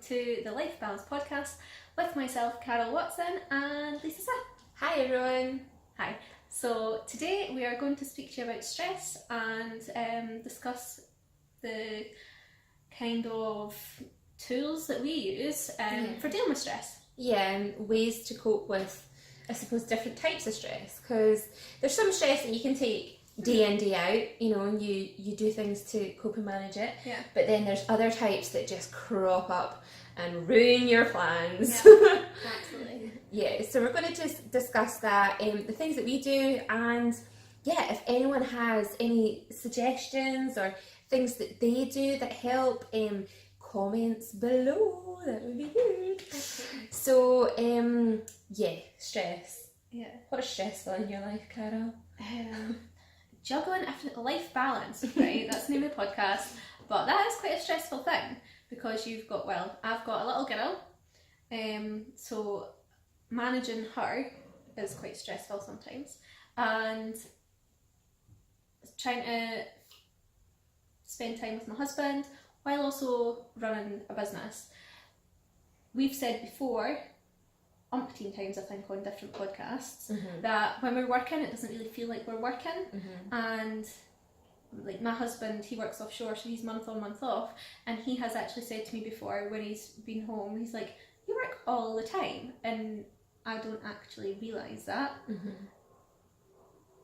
to the Life Balance Podcast with myself, Carol Watson, and Lisa Smith. Hi everyone. Hi. So today we are going to speak to you about stress and discuss the kind of tools that we use for dealing with stress. Yeah, and ways to cope with, I suppose, different types of stress, because there's some stress that you can take day in, day out, you know, and you do things to cope and manage it. Yeah. But then there's other types that just crop up and ruin your plans. Yeah, absolutely. Yeah, so we're going to just discuss that, the things that we do, and yeah, if anyone has any suggestions or things that they do that help, comments below, that would be good. So, stress. Yeah. What's stressful in your life, Carol? Juggling life balance, right? That's the name of the podcast. But that is quite a stressful thing because I've got a little girl, so managing her is quite stressful sometimes, and trying to spend time with my husband while also running a business. We've said before, umpteen times I think on different podcasts, that when we're working it doesn't really feel like we're working, and like my husband, he works offshore, so he's month on month off, and he has actually said to me before when he's been home, he's like, you work all the time, and I don't actually realise that.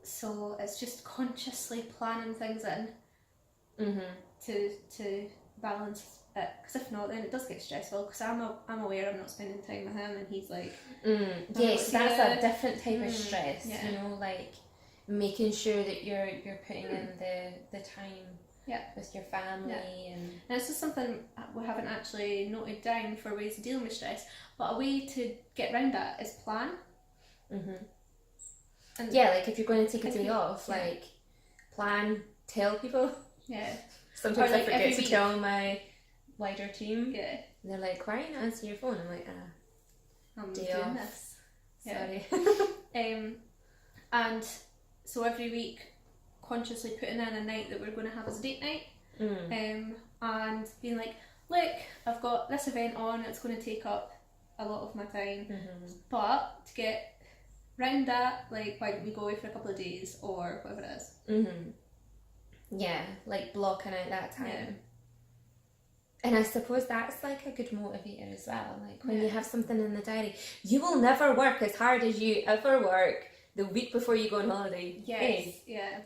So it's just consciously planning things in to balance it, because if not then it does get stressful, because I'm aware I'm not spending time with him and he's like yes, that's a different type of stress, yeah. you know, like making sure that you're putting in the time with your family, and this is something we haven't actually noted down for ways of dealing with stress, but a way to get around that is plan. And like if you're going to take a day off, like plan, tell people. Sometimes I forget to tell my wider team. And they're like, why are you not answering your phone? I'm like, I'm day doing off. this. Sorry. And so every week consciously putting in a night that we're going to have as a date night, and being like, look, I've got this event on, it's going to take up a lot of my time, but to get round that, like, why don't we go away for a couple of days or whatever it is. Yeah, like blocking out that time. And I suppose that's like a good motivator as well. Like when you have something in the diary, you will never work as hard as you ever work the week before you go on holiday.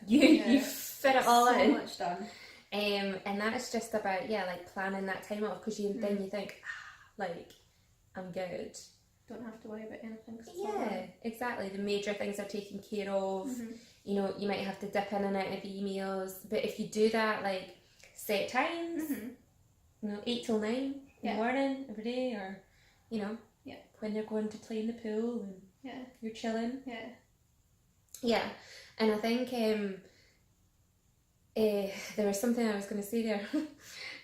You fit it all in. So much done. And that's just about like planning that time off, because then you think, like, I'm good. Don't have to worry about anything. Exactly. The major things are taken care of. You know, you might have to dip in and out of emails, but if you do that, like, set times, you know, 8 till 9 in the morning every day, or, you know, when they're going to play in the pool and you're chilling. And I think there was something I was going to say there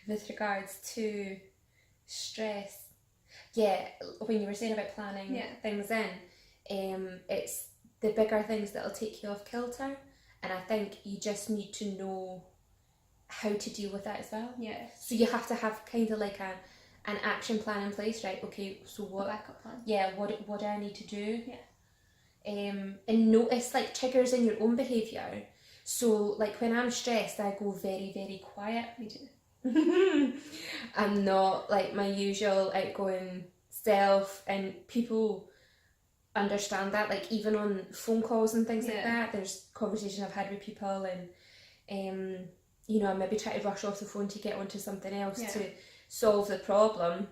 with regards to stress. When you were saying about planning things in, it's the bigger things that'll take you off kilter, and I think you just need to know how to deal with that as well. So you have to have kind of like an action plan in place, right? Okay, so what? A backup plan. What do I need to do? And notice like triggers in your own behaviour. So like when I'm stressed, I go very, very quiet. Me too. I'm not like my usual outgoing self, and people understand that, like even on phone calls and things like that, there's conversations I've had with people, and you know, I maybe try to rush off the phone to get onto something else to solve the problem,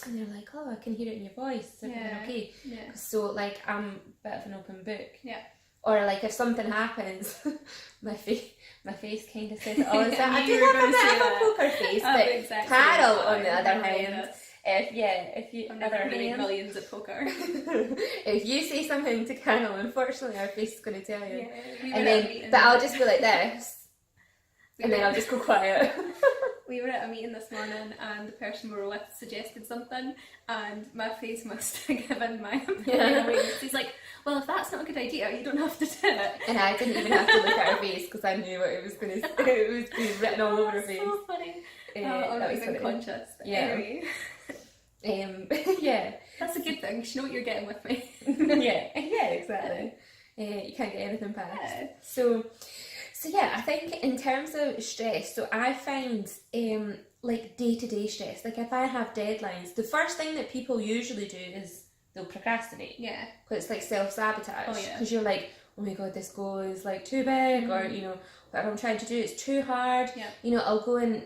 and they're like, oh, I can hear it in your voice, is everything okay? So like I'm a bit of an open book. Or like if something happens, my face kind of says it all the time. I do have a bit of a poker face, but exactly Carol, on the other hand, if you I'm never winning millions at poker. if you say something to Carol, unfortunately our face is going to tell you. But I'll just be like this, and then I'll just go quiet. We were at a meeting this morning and the person we were with suggested something, and my face must have given my opinion away. He's like, well, if that's not a good idea, you don't have to do it. And I didn't even have to look at her face because I knew what it was going to say. It was going to be written all over her face. So funny. I'm That not was even funny. conscious. Anyway. Yeah. That's a good thing. You know what you're getting with me. Yeah, exactly. You can't get anything past. Yeah. So yeah, I think in terms of stress, so I find like day-to-day stress, like if I have deadlines, the first thing that people usually do is they'll procrastinate. Yeah. Because it's like self-sabotage. Oh, yeah. Because you're like, oh my god, this goal is like too big, or you know, whatever I'm trying to do, it's too hard. Yeah. You know, I'll go and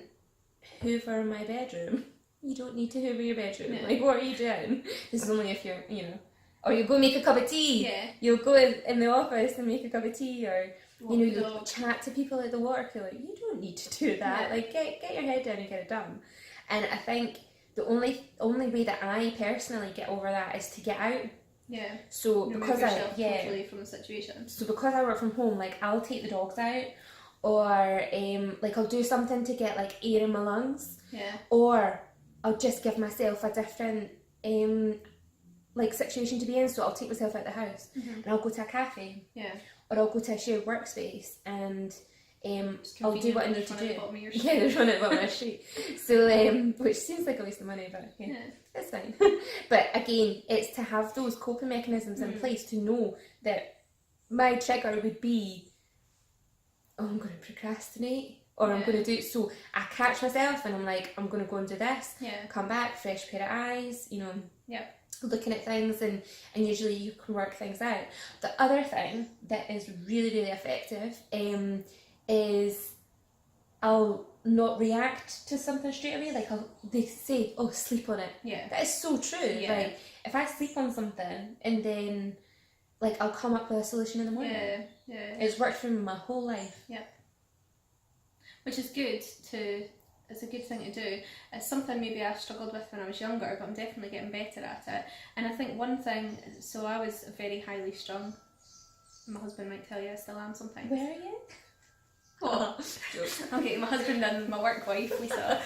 hoover my bedroom. You don't need to hoover your bedroom. No. Like, what are you doing? This is only if you're, you know, or you go make a cup of tea. Yeah. You'll go in the office and make a cup of tea, or Walk you the know, you dog. chat to people at the work. You're like, you don't need to do that. Yeah. Like, get your head down and get it done. And I think the only way that I personally get over that is to get out. Yeah. So Remove because yourself I totally from the situation. so because I work from home, like I'll take the dogs out, or like I'll do something to get like air in my lungs, Yeah. or I'll just give myself a different like situation to be in. So I'll take myself out the house and I'll go to a cafe, Yeah. or I'll go to a shared workspace, and I'll do what I need to do. Yeah, there's one at the bottom of my street. So which seems like a waste of money, but yeah. It's fine. But again, it's to have those coping mechanisms in place, to know that my trigger would be, oh, I'm going to procrastinate, or I'm going to do it. So I catch myself and I'm like, I'm going to go and do this. Yeah. Come back, fresh pair of eyes, you know. Yeah. Looking at things, and usually you can work things out. The other thing that is really, really effective is I'll not react to something straight away. Like they say, oh, sleep on it. Yeah. That is so true. Yeah. Like if I sleep on something and then like I'll come up with a solution in the morning. Yeah. Yeah. It's worked for me my whole life. Yep. Which is good to. It's a good thing to do. It's something maybe I struggled with when I was younger, but I'm definitely getting better at it. And I think one thing, so I was very highly strung. My husband might tell you I still am sometimes. Where are you? Oh. Okay, my husband and my work wife, Lisa.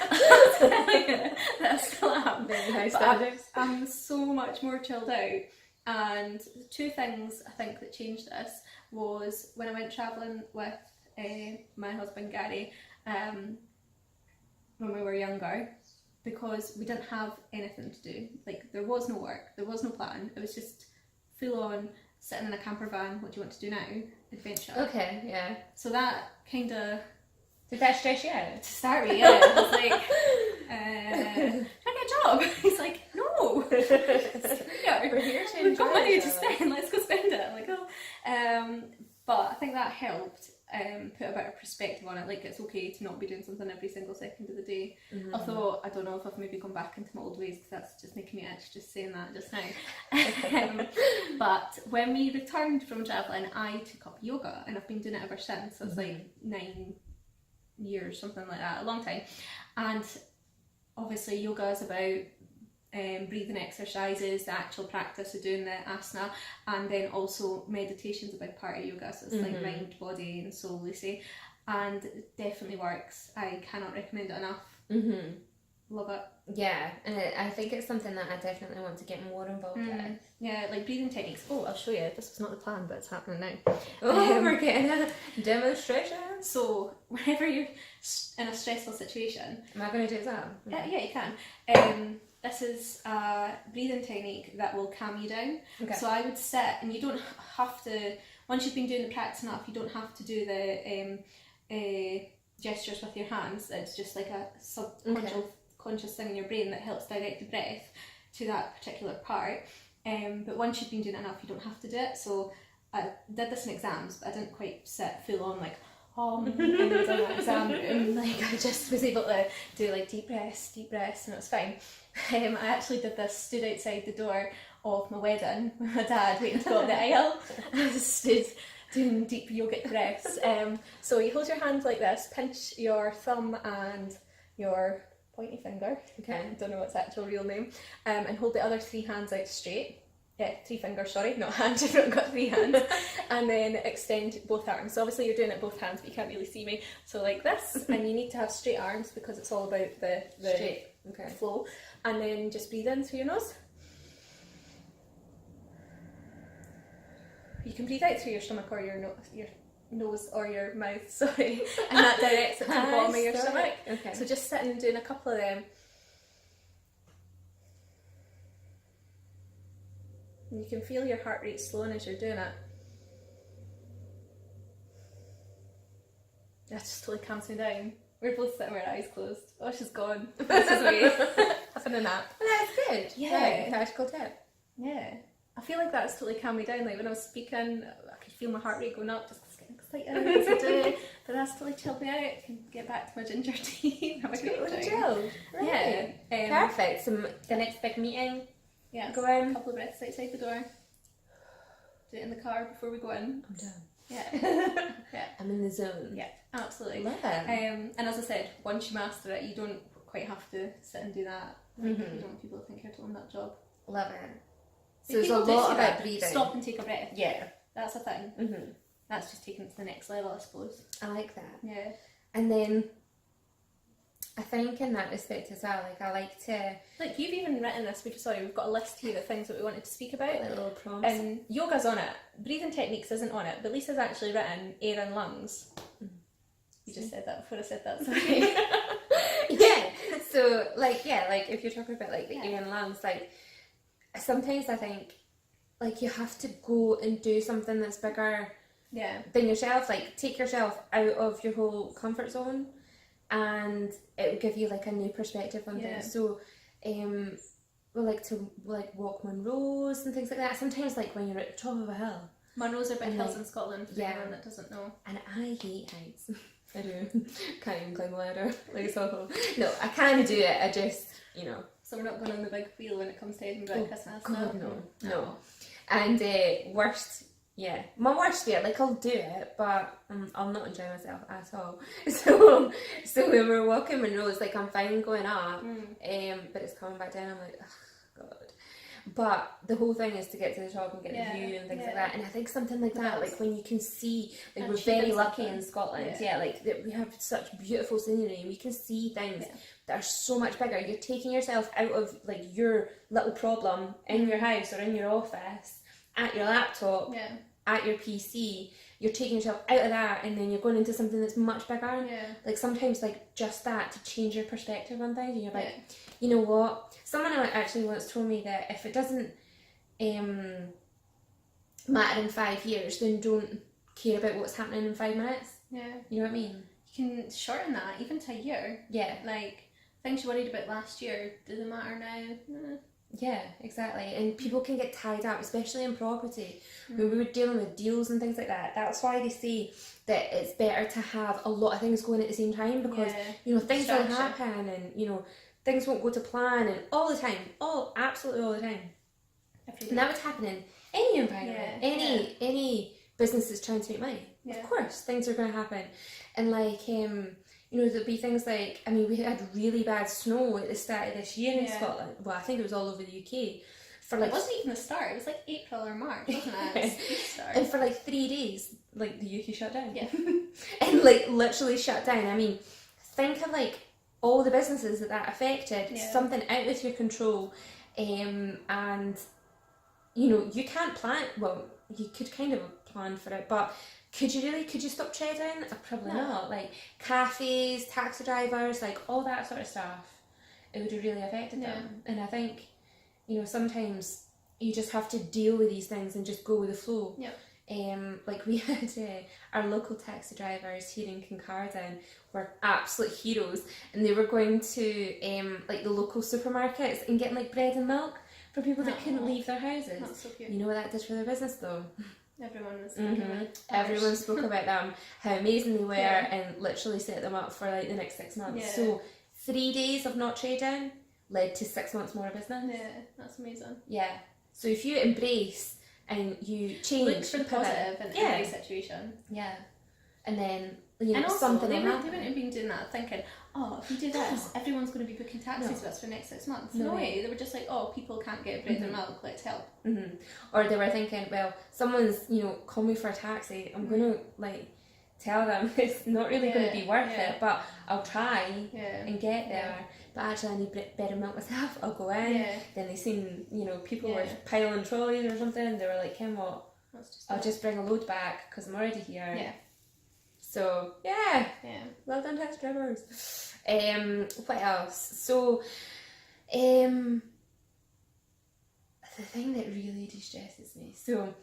That I still am. Very high But standards. I'm so much more chilled out. And two things I think that changed this was when I went travelling with my husband Gary, when we were younger, because we didn't have anything to do. Like, there was no work, there was no plan. It was just full on sitting in a camper van, what do you want to do now? Adventure. Okay, yeah. So that kind of... Did that stress you out? To start with, yeah. I was like, can I get a job? He's like, no. We're here to We've got enjoy money it, to spend, let's go spend it. I'm like, oh. But I think that helped put a bit of perspective on it. Like, it's okay to not be doing something every single second of the day. Although I don't know if I've maybe gone back into my old ways, because that's just making me itch just saying that just now. But when we returned from travelling, I took up yoga, and I've been doing it ever since. So it's like 9 years, something like that, a long time. And obviously yoga is about breathing exercises, the actual practice of doing the asana, and then also meditation's a big part of yoga, so it's like mind, body and soul, they say, and it definitely works. I cannot recommend it enough. Love it. Yeah, and I think it's something that I definitely want to get more involved with. Yeah, like breathing techniques. Oh, I'll show you. This was not the plan, but it's happening now. Oh, we're getting a demonstration. So, whenever you're in a stressful situation... Am I going to do that? Yeah, you can. This is a breathing technique that will calm you down. Okay. So I would sit, and you don't have to, once you've been doing the practice enough, you don't have to do the gestures with your hands. It's just like a subconscious thing in your brain that helps direct the breath to that particular part. But once you've been doing it enough, you don't have to do it. So I did this in exams, but I didn't quite sit full on like, and in my exam room. Like, I just was able to do like deep breaths, and it was fine. I actually did this, stood outside the door of my wedding with my dad waiting to go up the aisle. I just stood doing deep yogic breaths. So you hold your hands like this, pinch your thumb and your pointy finger, I don't know its actual real name, and hold the other 3 hands out straight. Yeah, 3 fingers, sorry, not hands, you've not got 3 hands. And then extend both arms. So obviously you're doing it both hands, but you can't really see me. So like this, and you need to have straight arms because it's all about the flow. And then just breathe in through your nose. You can breathe out through your stomach or your nose or your mouth, sorry, and that directs it to the bottom of your stomach. Okay. So just sitting and doing a couple of them. And you can feel your heart rate slowing as you're doing it. That just totally calms me down. We're both sitting with our eyes closed. Oh, she's gone. This is me. Having a nap. Well, that's good. Yeah. Right, practical tip. Yeah. I feel like that's totally calmed me down. Like when I was speaking, I could feel my heart rate going up, just getting excited as I do. But that's totally chilled me out. I can get back to my ginger tea and have a great time. Chilled. Right. Yeah. Perfect. So the next big meeting. Yeah. Go in. A couple of breaths outside the door. Do it in the car before we go in. I'm done. Yeah. Yeah. I'm in the zone. Yeah. Absolutely. Love it. And as I said, once you master it, you don't quite have to sit and do that. Like, you don't want people to think you're doing that job. Love it. So But there's a people do lot say about that. breathing. Stop and take a breath. Yeah. That's a thing. Mm-hmm. That's just taken it to the next level, I suppose. I like that. Yeah. And then I think in that respect as well, like I like to Like you've even written this, we've got a list here of things that we wanted to speak about. like little prompts. And yoga's on it. Breathing techniques isn't on it, but Lisa's actually written air and lungs. You just said that before I said that, sorry. Yeah. So like if you're talking about like the Yeah. air and lungs, like sometimes I think like you have to go and do something that's bigger Yeah. than yourself, like take yourself out of your whole comfort zone and it will give you like a new perspective on Yeah. things. So we like to like walk Monroes and things like that. Sometimes like when you're at the top of a hill. Monroes are big And, hills like, in Scotland, for yeah. anyone that doesn't know. And I hate heights. I do. Can't even climb a ladder. Like it's awful. No, I can do it. I just, So we're not going on the big wheel when it comes to Edinburgh at Christmas. God, no. And my worst fear, like I'll do it, but I'll not enjoy myself at all. So when we're walking Monroe's, like I'm fine going up, but it's coming back down. I'm like, oh God. But the whole thing is to get to the top and get the view and things like that. And I think something like that, like when you can see, like we're very lucky in Scotland, like that we have such beautiful scenery and we can see things that are so much bigger. You're taking yourself out of like your little problem in your house or in your office, at your laptop, at your PC. You're taking yourself out of that and then you're going into something that's much bigger. Yeah. Like sometimes like just that to change your perspective on things and you're like, you know what? Someone actually once told me that if it doesn't matter in 5 years, then don't care about what's happening in 5 minutes. Yeah. You know what I mean? You can shorten that, even to a year. Yeah. Like, things you worried about last year, do they matter now? Yeah, exactly. And people can get tied up, especially in property, where we were dealing with deals and things like that. That's why they say that it's better to have a lot of things going at the same time because, things will happen and, things won't go to plan and all the time. Absolutely all the time. And that would happen in any environment, any business that's trying to make money. Of course, things are going to happen. And like, there'll be things like, we had really bad snow at the start of this year in Scotland. Well, I think it was all over the UK. It wasn't even the start, it was like April or March, wasn't it? It was the start. And for like 3 days, like the UK shut down. Yeah. And like literally shut down. Think of like all the businesses that affected, something out of your control. And, you can't plan, well, you could kind of plan for it, but could you stop trading? Probably not. Like cafes, taxi drivers, like all that sort of stuff, it would have really affected them. And I think, sometimes you just have to deal with these things and just go with the flow. Yeah. Like we had our local taxi drivers here in Kincardine were absolute heroes, and they were going to like the local supermarkets and getting like bread and milk for people that couldn't leave their houses. That's so cute. You know what that did for their business though? Everyone was speaking about Everyone spoke about them, how amazing they were, and literally set them up for like the next 6 months. Yeah. So 3 days of not trading led to 6 months more of business. Yeah, that's amazing. Yeah. So if you embrace and you change, look for the positive in every situation. Yeah. And then and also, something they will wouldn't happen. have been doing that thinking, if we do this, everyone's going to be booking taxis with us for the next 6 months. No way. They were just like, people can't get bread and milk, let's help. Or they were thinking, well, someone's, call me for a taxi. I'm going to, like, tell them it's not really going to be worth it, but I'll try and get there. But actually, I need bread and milk myself. I'll go in. Then they seen, people were piling trolleys or something. They were like, Kim, what? I'll just bring a load back because I'm already here. Yeah. So, well done, taxi drivers. What else? So, the thing that really de-stresses me. So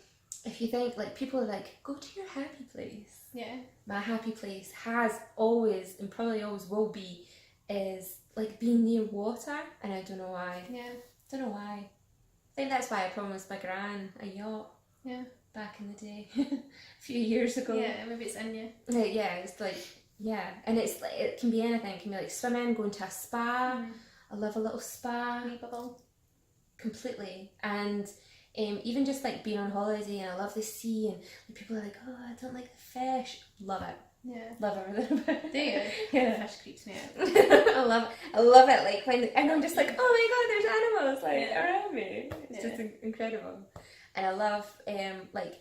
if you think, like, people are like, go to your happy place. Yeah. My happy place has always, and probably always will be, is like being near water, and I don't know why. Yeah. Don't know why. I think that's why I promised my gran a yacht. Yeah. Back in the day, a few years ago. Yeah, maybe it's in you. Yeah, it's like, yeah, and it's like, it can be anything. It can be like swimming, going to a spa. I love a little spa. Wee bubble. Completely. And even just like being on holiday, and I love the sea, and like, people are like, oh, I don't like the fish. Love it. Yeah. Love everything about it. Do you? Yeah. Fish creeps me out. I love it. Like when, and I'm just like, oh my god, there's animals like around me. It's just incredible. And I love like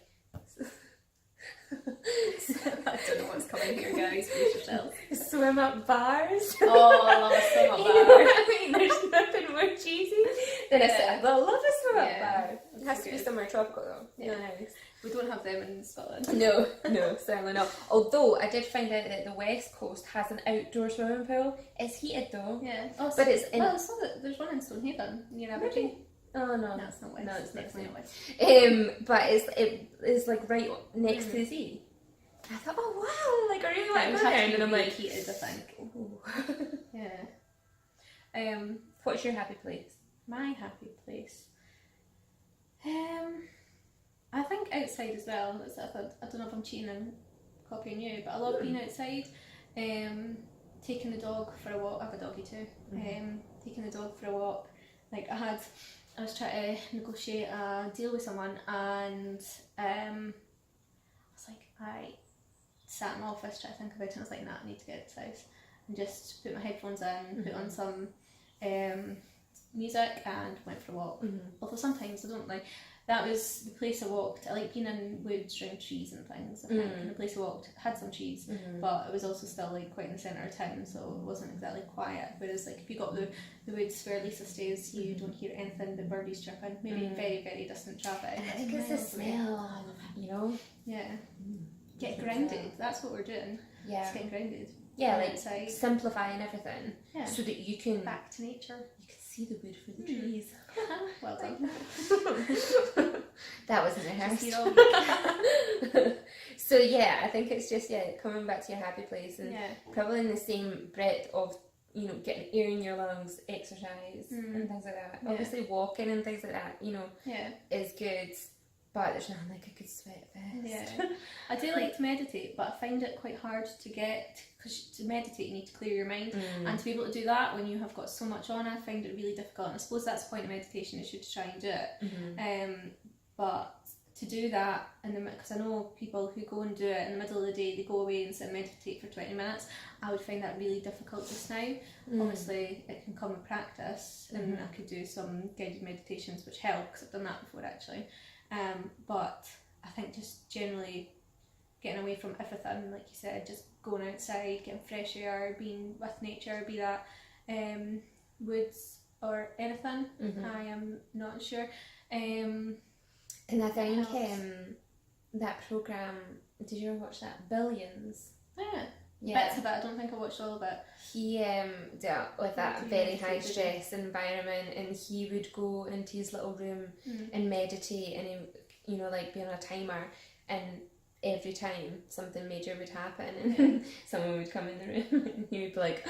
I don't know what's coming here, guys. Brace yourselves. swim up bars. Oh, I love a swim up bar. You know what I mean? There's nothing more cheesy than I love a swim up bar. It has to be somewhere tropical though. Yeah. Nice. We don't have them in Scotland. No, certainly not. Although I did find out that the West Coast has an outdoor swimming pool. It's heated though. Yeah. Oh, but it's in. Well, I saw that there's one in Stonehaven near Aberdeen. Oh no, No, it's not West. No, it's definitely not West. But it's like right next to the sea. I thought, oh wow, like I really want to go there, and I'm like, heated, I think. Ooh. Yeah. What's your happy place? My happy place. I think outside as well. I don't know if I'm cheating and copying you, but I love being outside. Taking the dog for a walk. I have a doggy too. Taking the dog for a walk. Like I was trying to negotiate a deal with someone, and I was like, I sat in my office trying to think about it, and I was like, nah, I need to get out of this house and just put my headphones in, put on some music and went for a walk. Although sometimes I don't like, that was the place I walked. I like being in woods around trees and things. I think, and the place I walked had some trees, but it was also still like quite in the centre of town, so it wasn't exactly quiet. Whereas like if you got the woods where Lisa stays, you don't hear anything but birdies chirping, maybe very, very distant traffic. I think it's the smell, you know? Yeah. Get grounded. That's what we're doing. Yeah. Just getting grounded. Yeah, like outside. Simplifying everything so that you can back to nature. You can see the wood for the trees. Well done. That wasn't rehearsed. All So yeah, I think it's just coming back to your happy place, and probably in the same breadth of, you know, getting air in your lungs, exercise and things like that. Obviously walking and things like that, you know, is good. But there's nothing like a good sweat fest. Yeah, I do like to meditate, but I find it quite hard to get, because to meditate you need to clear your mind, and to be able to do that when you have got so much on, I find it really difficult. And I suppose that's the point of meditation, is you to try and do it. But to do that, because I know people who go and do it in the middle of the day, they go away and sit and meditate for 20 minutes. I would find that really difficult just now. Obviously, it can come with practice, and I could do some guided meditations which help, because I've done that before actually. But I think just generally getting away from everything, like you said, just going outside, getting fresh air, being with nature, be that woods or anything, I am not sure. And I think that programme, did you ever watch that, Billions? Yeah. Bits of it, I don't think I watched all of it. He dealt with that very high stress environment, and he would go into his little room and meditate, and he, you know, like be on a timer, and every time something major would happen, and someone would come in the room and he would be like,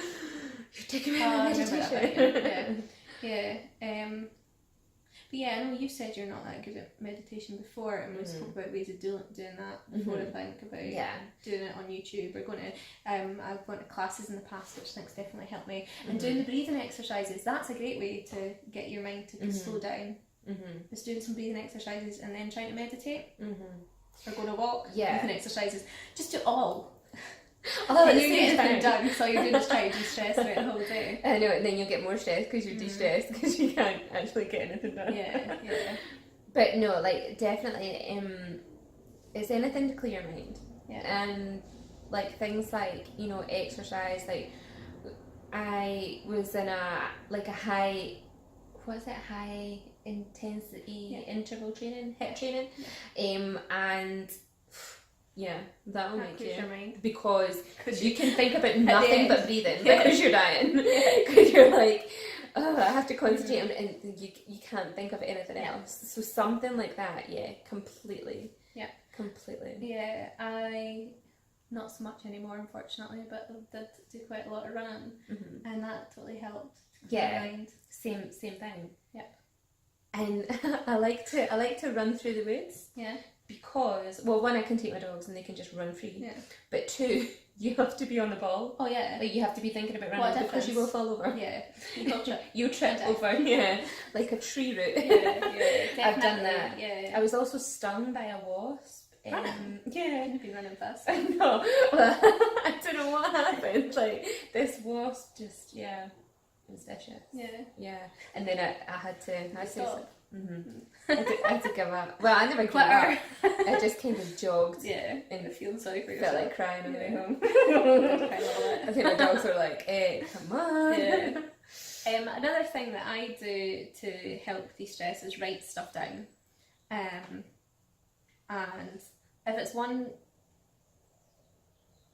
you're taking me out of meditation. But yeah, I know you said you're not that good at meditation before, and we spoke about ways of doing that before. I think about doing it on YouTube, or going to I've gone to classes in the past, which I think's definitely helped me, and doing the breathing exercises. That's a great way to get your mind to slow down. Just doing some breathing exercises and then trying to meditate, or going to walk. Breathing exercises. Just do all. Oh, and you get anything done, so you're doing just trying to de-stress throughout the whole day. I know, and then you'll get more stressed because you're de-stressed because you can't actually get anything done. Yeah. But no, like definitely, it's anything to clear your mind. And like things like, you know, exercise. Like I was in a high intensity interval training, HIIT training, and that'll make your mind, because you can think about nothing but breathing because you're dying. Because you're like, oh, I have to concentrate on it, and you can't think of anything else. So something like that, completely. Yeah. Completely. Yeah, I not so much anymore, unfortunately, but I did do quite a lot of running, and that totally helped. Same thing. Yep. And I like to run through the woods. Yeah. Because, well, one, I can take my dogs and they can just run free. Yeah. But two, you have to be on the ball. Oh yeah. Like, you have to be thinking about running because you will fall over. Yeah. You trip over. Yeah. Like a tree root. Yeah. I've done that. Yeah. I was also stung by a wasp. Running? Yeah. You've been running fast. I know. Well, I don't know what happened. Like, this wasp just, it was vicious. Yeah. And then I had to stop. I had to give up. Well, I never gave up. I just kind of jogged. Yeah. And feeling sorry for Felt yourself. like crying on the way home. I think my dogs were like, hey, come on. Yeah. Another thing that I do to help de-stress is write stuff down. And if it's one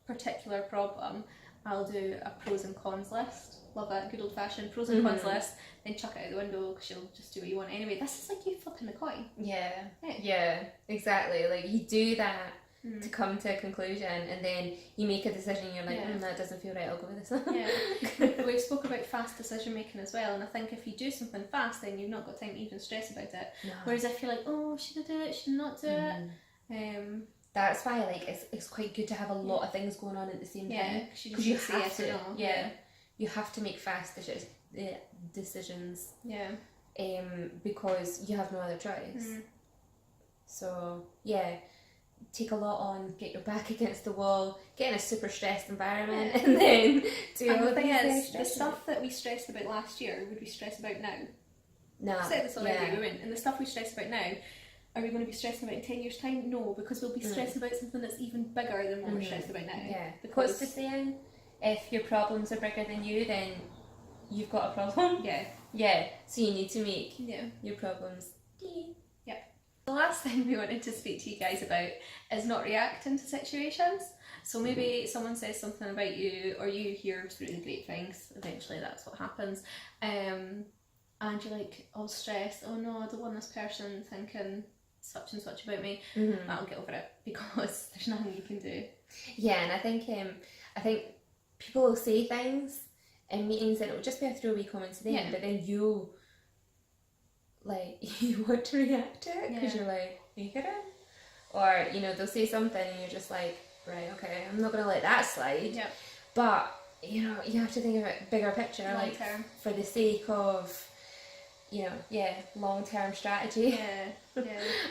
particular problem, I'll do a pros and cons list. Love it, good old fashioned pros and cons list, then chuck it out the window because you'll just do what you want anyway. This is like you flipping the coin. Yeah, exactly. Like, you do that to come to a conclusion, and then you make a decision and you're like, that doesn't feel right, I'll go with this one. Yeah. We've spoke about fast decision making as well, and I think if you do something fast, then you've not got time to even stress about it. No. Whereas if you're like, oh, should I do it, should I not do it? That's why, like, it's quite good to have a lot of things going on at the same time. Because you have to. You have to make fast decisions. Yeah. Because you have no other choice. So take a lot on, get your back against the wall, get in a super stressed environment, and then do all the thing is, the stuff that we stressed about last year, would we stress about now? No. I said this already, we went. And the stuff we stress about now, are we going to be stressing about in 10 years' time? No, because we'll be stressing about something that's even bigger than what we're stressed about now. Yeah. Because what's the saying? If your problems are bigger than you, then you've got a problem. Yeah. So you need to make your problems. Yep. The last thing we wanted to speak to you guys about is not reacting to situations. So maybe someone says something about you, or you hear through the grapevines, eventually that's what happens, and you're like all stressed, oh no, I don't want this person thinking such and such about me. I'll get over it, because there's nothing you can do. Yeah, and I think people will say things in meetings and it'll just be a throwaway comment to them, but then you want to react to it because you're like, are you kidding? Or, they'll say something and you're just like, right, okay, I'm not going to let that slide. Yep. But, you have to think of it bigger picture, long term. For the sake of, long-term strategy. Yeah.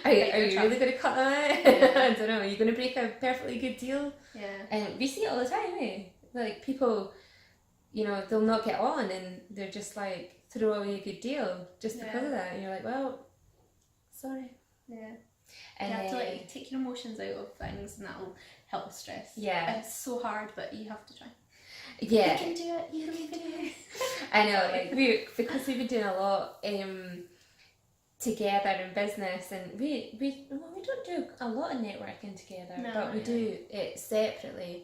Are you really going to cut that? I don't know, are you going to break a perfectly good deal? Yeah. And we see it all the time, Like, people, they'll not get on and they're just like, throw away a good deal just because of that. And you're like, well, sorry. Yeah. And you have to take your emotions out of things, and that'll help with stress. Yeah. It's so hard, but you have to try. Yeah. You can do it. You can do it. I know, because we've been doing a lot together in business, and we don't do a lot of networking together, but we do it separately.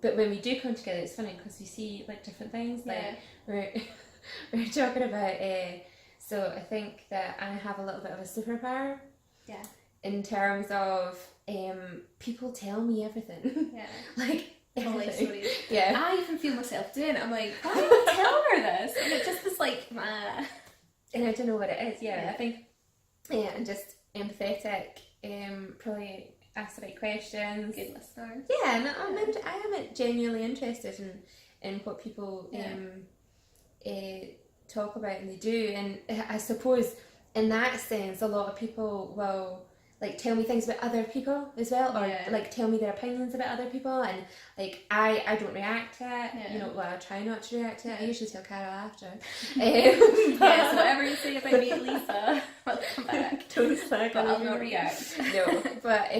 But when we do come together, it's funny because we see like different things. Like we're talking about. So I think that I have a little bit of a superpower. Yeah. In terms of people tell me everything. Yeah. Like everything. Stories. Yeah. I even feel myself doing it. I'm like, why are you telling her this? And it's just this like, and I don't know what it is. Yeah. I think. Yeah, and just empathetic. Probably ask the right questions. Good listener. Yeah, and I am genuinely interested in what people talk about, and they do. And I suppose in that sense, a lot of people will like tell me things about other people as well, or like tell me their opinions about other people, and like I don't react to it. I try not to react to it. I usually tell Carol after. Yes, whatever you say about me, Lisa, I'll come back. Don't slack. But I'll not react. No, but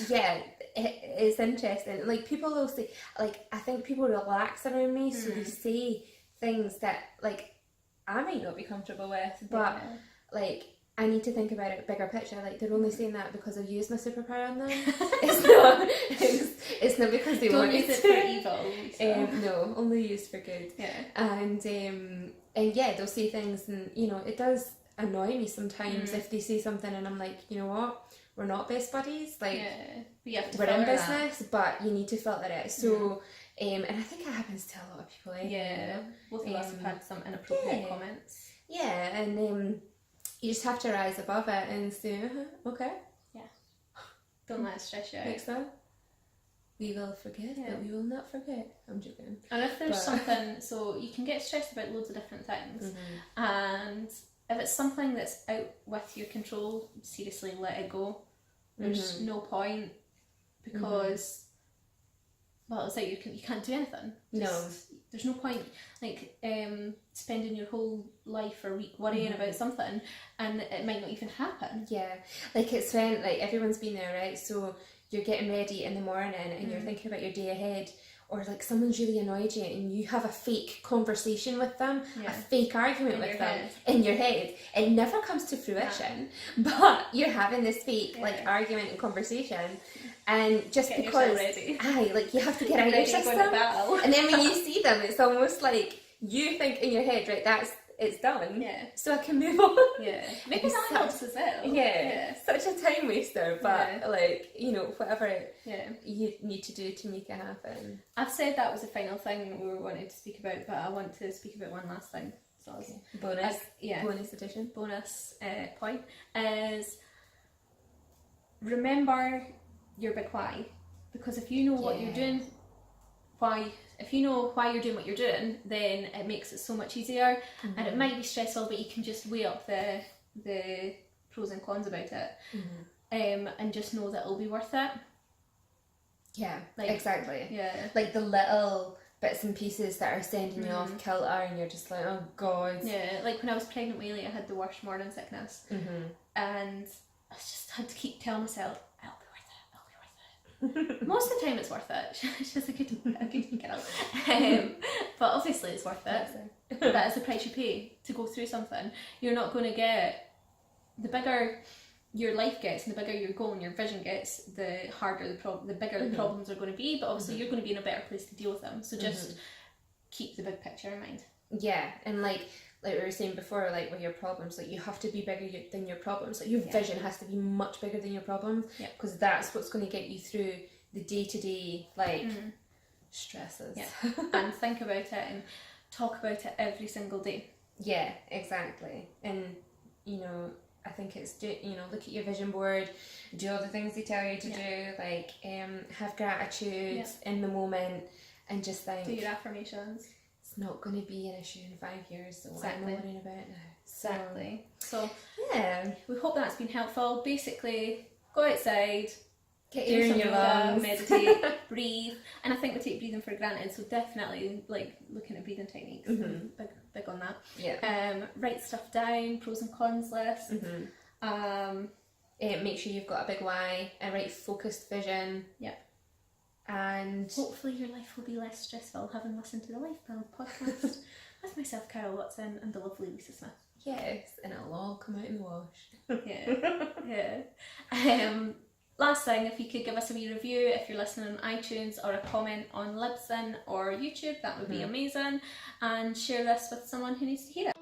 yeah, it's interesting. Like, people will say, like, I think people relax around me, so they say things that like I might not be comfortable with, but like I need to think about it bigger picture. Like, they're only saying that because I've used my superpower on them. It's not because they want use it for evil. So. No, only used for good. Yeah. And yeah, they'll say things, and you know, it does annoy me sometimes if they say something and I'm like, you know what, we're not best buddies. Like, we have to we're in filter business, but you need to filter it. So, and I think it happens to a lot of people. Both of us have had some inappropriate comments. Yeah, and you just have to rise above it and say, okay. Yeah. Don't let it stress you out. Next time, we will forgive, but we will not forget. I'm joking. And if there's something, so you can get stressed about loads of different things, and if it's something that's out with your control, seriously, let it go. There's no point, because well, it's like you can't do anything. There's no point, like, spending your whole life or week worrying about something, and it might not even happen. Yeah, like it's when, like, everyone's been there, right? So you're getting ready in the morning and you're thinking about your day ahead, or like someone's really annoyed you and you have a fake conversation with them, a fake argument with them in your head. It never comes to fruition, but you're having this fake like argument and conversation, and just get because like you have to get out of your system, and then when you see them, it's almost like you think in your head, right, it's done, so I can move on. Maybe that helps as well. Such a time waster, but like, you know, whatever you need to do to make it happen. I've said that was the final thing we were wanting to speak about, but I want to speak about one last thing. So bonus edition. Bonus point is, remember your big why, because if you know what you're doing, if you know why you're doing what you're doing, then it makes it so much easier. And it might be stressful, but you can just weigh up the pros and cons about it, and just know that it'll be worth it. Exactly. Like the little bits and pieces that are sending you off kilter, and you're just like, oh god. Like when I was pregnant with Ailey, I had the worst morning sickness, and I just had to keep telling myself, most of the time it's worth it. It's just a good girl. But obviously it's worth it. That is the price you pay to go through something. You're not going to get, the bigger your life gets and the bigger your goal and your vision gets, the harder the bigger the problems are going to be, but obviously you're going to be in a better place to deal with them. So just keep the big picture in mind. And like we were saying before, like with your problems, like you have to be bigger than your problems. Like your vision has to be much bigger than your problems, because that's what's going to get you through the day-to-day like stresses. And think about it and talk about it every single day. Exactly. And you know, I think it's, you know, look at your vision board, do all the things they tell you to do, like have gratitude in the moment, and just think, do your affirmations. It's not going to be an issue in 5 years, so I'm not worrying about it now. So we hope that's been helpful. Basically, go outside, get air in your lungs, meditate, breathe, and I think we take breathing for granted. So definitely, like, looking at breathing techniques, big on that. Write stuff down, pros and cons list. Make sure you've got a big why, and write focused vision. And hopefully your life will be less stressful having listened to the Life Build podcast with myself, Carol Watson, and the lovely Lisa Smith. Yes, and it'll all come out in the wash. Last thing, if you could give us a wee review if you're listening on iTunes, or a comment on Libsyn or YouTube, that would be amazing. And share this with someone who needs to hear it.